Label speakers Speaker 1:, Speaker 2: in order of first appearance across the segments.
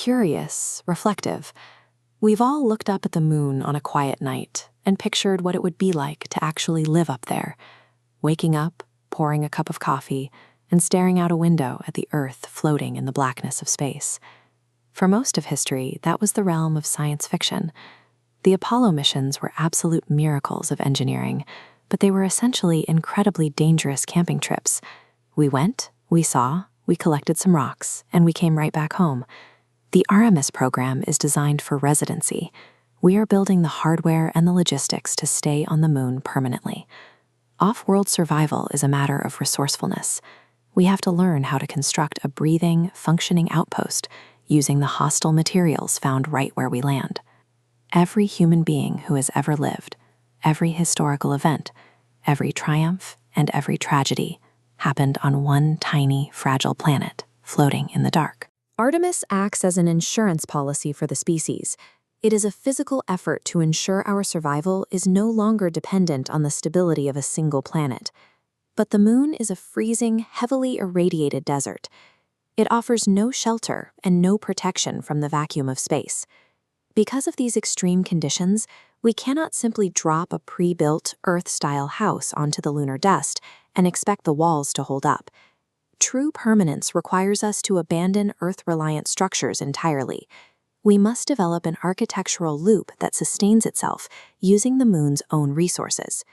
Speaker 1: curious, reflective. We've all looked up at the moon on a quiet night and pictured what it would be like to actually live up there, waking up, pouring a cup of coffee, and staring out a window at the Earth floating in the blackness of space. For most of history, that was the realm of science fiction. The Apollo missions were absolute miracles of engineering, but they were essentially incredibly dangerous camping trips. We went, we saw, we collected some rocks, and we came right back home. The Artemis program is designed for residency. We are building the hardware and the logistics to stay on the moon permanently. Off-world survival is a matter of resourcefulness. We have to learn how to construct a breathing, functioning outpost using the hostile materials found right where we land. Every human being who has ever lived, every historical event, every triumph, and every tragedy happened on one tiny, fragile planet floating in the dark.
Speaker 2: Artemis acts as an insurance policy for the species. It is a physical effort to ensure our survival is no longer dependent on the stability of a single planet. But the moon is a freezing, heavily irradiated desert. It offers no shelter and no protection from the vacuum of space. Because of these extreme conditions, we cannot simply drop a pre-built Earth-style house onto the lunar dust and expect the walls to hold up. True permanence requires us to abandon Earth-reliant structures entirely. We must develop an architectural loop that sustains itself using the moon's own resources.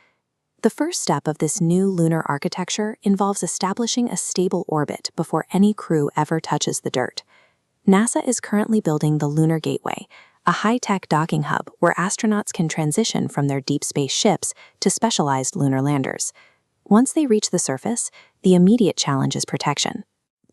Speaker 2: The first step of this new lunar architecture involves establishing a stable orbit before any crew ever touches the dirt. NASA is currently building the Lunar Gateway, a high-tech docking hub where astronauts can transition from their deep space ships to specialized lunar landers. Once they reach the surface, the immediate challenge is protection.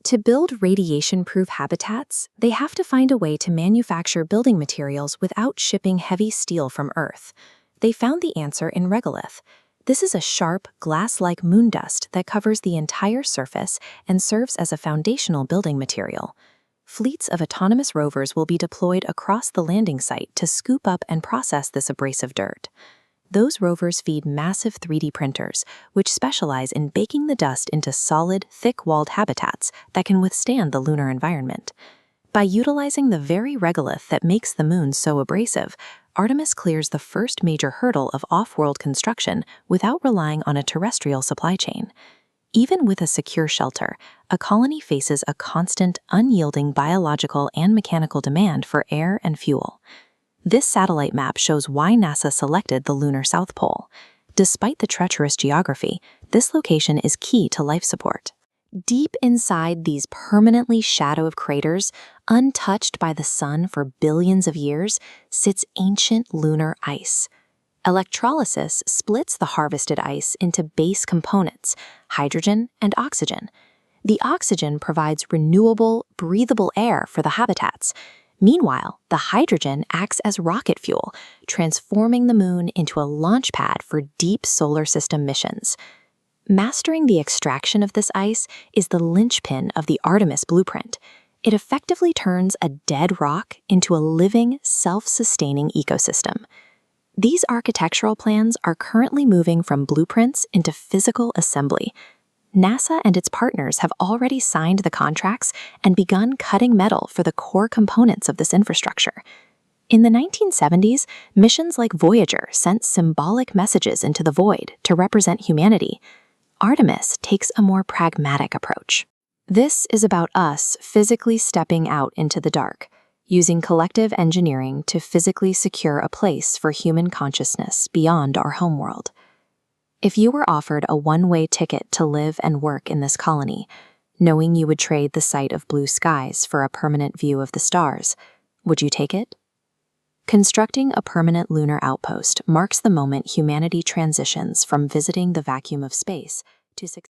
Speaker 2: To build radiation-proof habitats, they have to find a way to manufacture building materials without shipping heavy steel from Earth. They found the answer in regolith. This is a sharp, glass-like moon dust that covers the entire surface and serves as a foundational building material. Fleets of autonomous rovers will be deployed across the landing site to scoop up and process this abrasive dirt. Those rovers feed massive 3D printers, which specialize in baking the dust into solid, thick-walled habitats that can withstand the lunar environment. By utilizing the very regolith that makes the moon so abrasive, Artemis clears the first major hurdle of off-world construction without relying on a terrestrial supply chain. Even with a secure shelter, a colony faces a constant, unyielding biological and mechanical demand for air and fuel. This satellite map shows why NASA selected the lunar South Pole. Despite the treacherous geography, this location is key to life support. Deep inside these permanently shadowed craters, untouched by the sun for billions of years, sits ancient lunar ice. Electrolysis splits the harvested ice into base components, hydrogen and oxygen. The oxygen provides renewable, breathable air for the habitats. Meanwhile, the hydrogen acts as rocket fuel, transforming the moon into a launch pad for deep solar system missions. Mastering the extraction of this ice is the linchpin of the Artemis blueprint. It effectively turns a dead rock into a living, self-sustaining ecosystem. These architectural plans are currently moving from blueprints into physical assembly. NASA and its partners have already signed the contracts and begun cutting metal for the core components of this infrastructure. In the 1970s, missions like Voyager sent symbolic messages into the void to represent humanity. Artemis takes a more pragmatic approach. This is about us physically stepping out into the dark, using collective engineering to physically secure a place for human consciousness beyond our homeworld. If you were offered a one-way ticket to live and work in this colony, knowing you would trade the sight of blue skies for a permanent view of the stars, would you take it? Constructing a permanent lunar outpost marks the moment humanity transitions from visiting the vacuum of space to success.